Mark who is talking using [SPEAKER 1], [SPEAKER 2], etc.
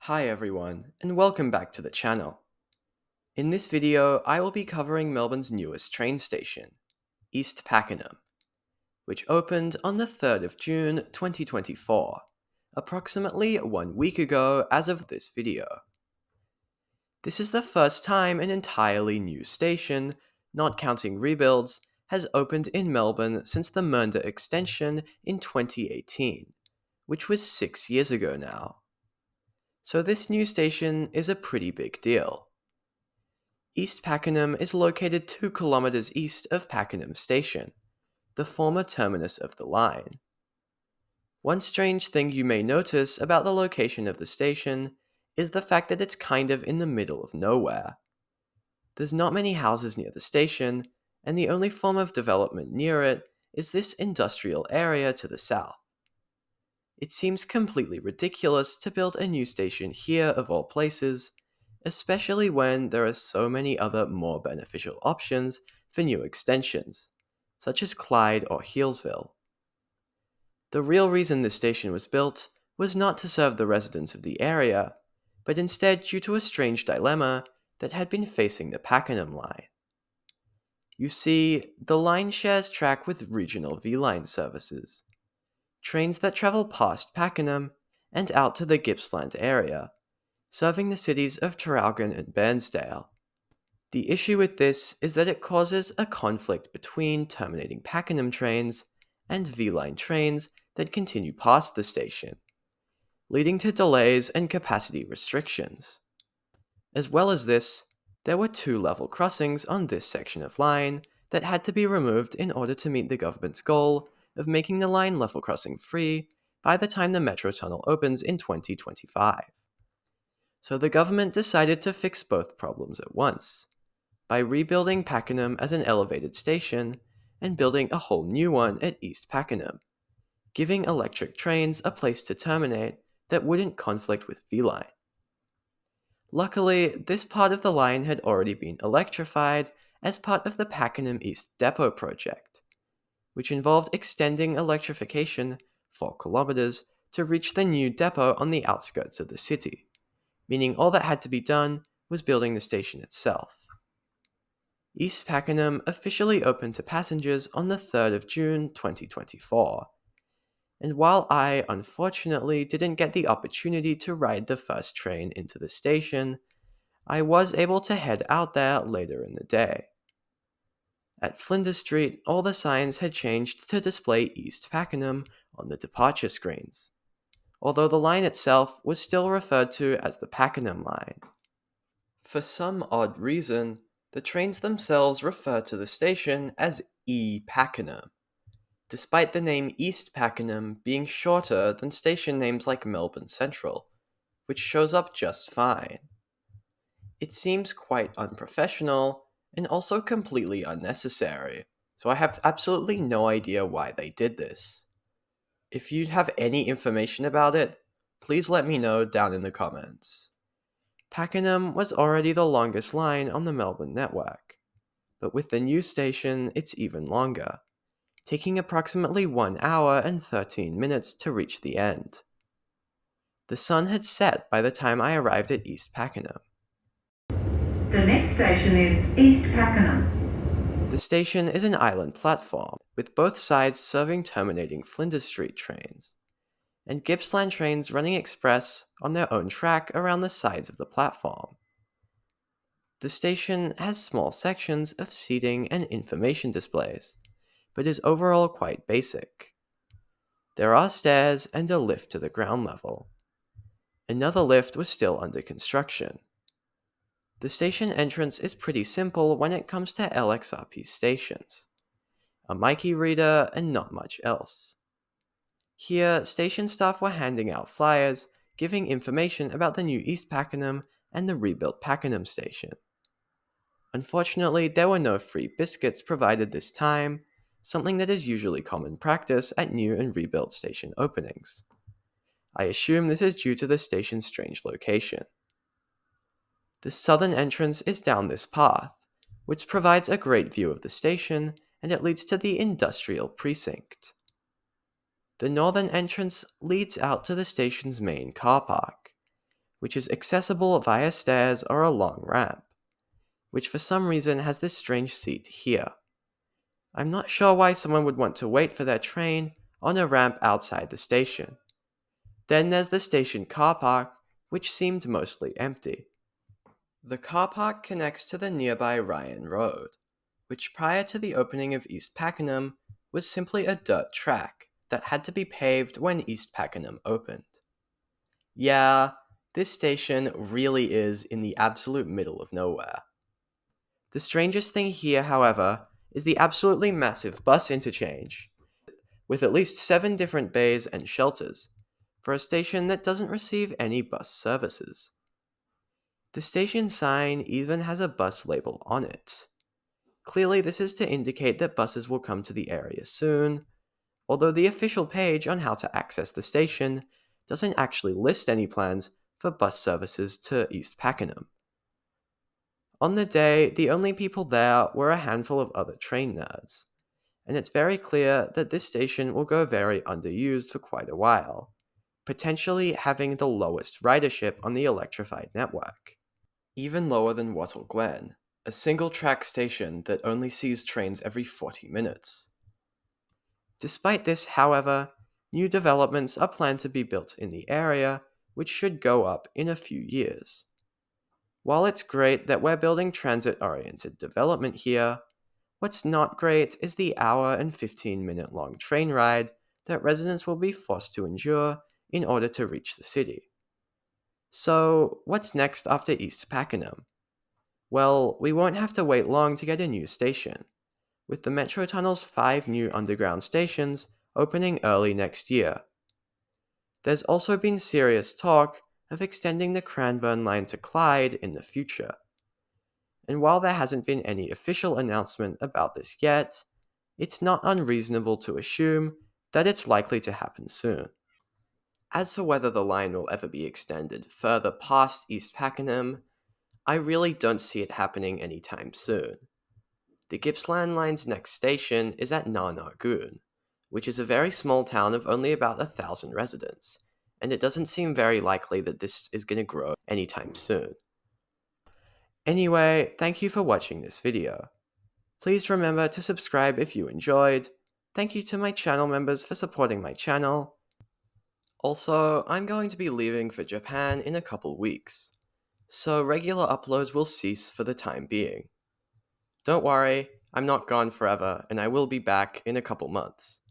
[SPEAKER 1] Hi everyone, and welcome back to the channel. In this video, I will be covering Melbourne's newest train station, East Pakenham, which opened on the 3rd of June 2024, approximately 1 week ago as of this video. This is the first time an entirely new station, not counting rebuilds, has opened in Melbourne since the Mernda extension in 2018, which was 6 years ago now. So this new station is a pretty big deal. East Pakenham is located 2 kilometers east of Pakenham Station, the former terminus of the line. One strange thing you may notice about the location of the station is the fact that it's kind of in the middle of nowhere. There's not many houses near the station, and the only form of development near it is this industrial area to the south. It seems completely ridiculous to build a new station here of all places, especially when there are so many other more beneficial options for new extensions, such as Clyde or Healesville. The real reason this station was built was not to serve the residents of the area, but instead due to a strange dilemma that had been facing the Pakenham line. You see, the line shares track with regional V-Line services, trains that travel past Pakenham and out to the Gippsland area, serving the cities of Traralgon and Bairnsdale. The issue with this is that it causes a conflict between terminating Pakenham trains and V-Line trains that continue past the station, leading to delays and capacity restrictions. As well as this, there were 2 level crossings on this section of line that had to be removed in order to meet the government's goal of making the line level crossing free by the time the Metro Tunnel opens in 2025. So the government decided to fix both problems at once, by rebuilding Pakenham as an elevated station and building a whole new one at East Pakenham, giving electric trains a place to terminate that wouldn't conflict with V-Line. Luckily, this part of the line had already been electrified as part of the Pakenham East Depot project, which involved extending electrification 4 kilometers to reach the new depot on the outskirts of the city, meaning all that had to be done was building the station itself. East Pakenham officially opened to passengers on the 3rd of June 2024, and while I unfortunately didn't get the opportunity to ride the first train into the station, I was able to head out there later in the day. At Flinders Street, all the signs had changed to display East Pakenham on the departure screens, although the line itself was still referred to as the Pakenham line. For some odd reason, the trains themselves refer to the station as E Pakenham, despite the name East Pakenham being shorter than station names like Melbourne Central, which shows up just fine. It seems quite unprofessional and also completely unnecessary, so I have absolutely no idea why they did this. If you have any information about it, please let me know down in the comments. Pakenham was already the longest line on the Melbourne network, but with the new station it's even longer, taking approximately 1 hour and 13 minutes to reach the end. The sun had set by the time I arrived at East Pakenham.
[SPEAKER 2] The next station is East Pakenham.
[SPEAKER 1] The station is an island platform, with both sides serving terminating Flinders Street trains, and Gippsland trains running express on their own track around the sides of the platform. The station has small sections of seating and information displays, but is overall quite basic. There are stairs and a lift to the ground level. Another lift was still under construction. The station entrance is pretty simple when it comes to LXRP stations. A Myki reader and not much else. Here, station staff were handing out flyers, giving information about the new East Pakenham and the rebuilt Pakenham station. Unfortunately, there were no free biscuits provided this time, something that is usually common practice at new and rebuilt station openings. I assume this is due to the station's strange location. The southern entrance is down this path, which provides a great view of the station, and it leads to the industrial precinct. The northern entrance leads out to the station's main car park, which is accessible via stairs or a long ramp, which for some reason has this strange seat here. I'm not sure why someone would want to wait for their train on a ramp outside the station. Then there's the station car park, which seemed mostly empty. The car park connects to the nearby Ryan Road, which prior to the opening of East Pakenham was simply a dirt track that had to be paved when East Pakenham opened. Yeah, this station really is in the absolute middle of nowhere. The strangest thing here, however, is the absolutely massive bus interchange, with at least 7 different bays and shelters, for a station that doesn't receive any bus services. The station sign even has a bus label on it. Clearly, this is to indicate that buses will come to the area soon, although the official page on how to access the station doesn't actually list any plans for bus services to East Pakenham. On the day, the only people there were a handful of other train nerds, and it's very clear that this station will go very underused for quite a while, potentially having the lowest ridership on the electrified network, even lower than Wattle Glen, a single-track station that only sees trains every 40 minutes. Despite this, however, new developments are planned to be built in the area, which should go up in a few years. While it's great that we're building transit-oriented development here, what's not great is the hour and 15-minute long train ride that residents will be forced to endure in order to reach the city. So, what's next after East Pakenham? Well, we won't have to wait long to get a new station, with the Metro Tunnel's 5 new underground stations opening early next year. There's also been serious talk of extending the Cranbourne line to Clyde in the future. And while there hasn't been any official announcement about this yet, it's not unreasonable to assume that it's likely to happen soon. As for whether the line will ever be extended further past East Pakenham, I really don't see it happening anytime soon. The Gippsland Line's next station is at Narnargoon, which is a very small town of only about 1,000 residents, and it doesn't seem very likely that this is going to grow anytime soon. Anyway, thank you for watching this video. Please remember to subscribe if you enjoyed. Thank you to my channel members for supporting my channel. Also, I'm going to be leaving for Japan in a couple weeks, so regular uploads will cease for the time being. Don't worry, I'm not gone forever, and I will be back in a couple months.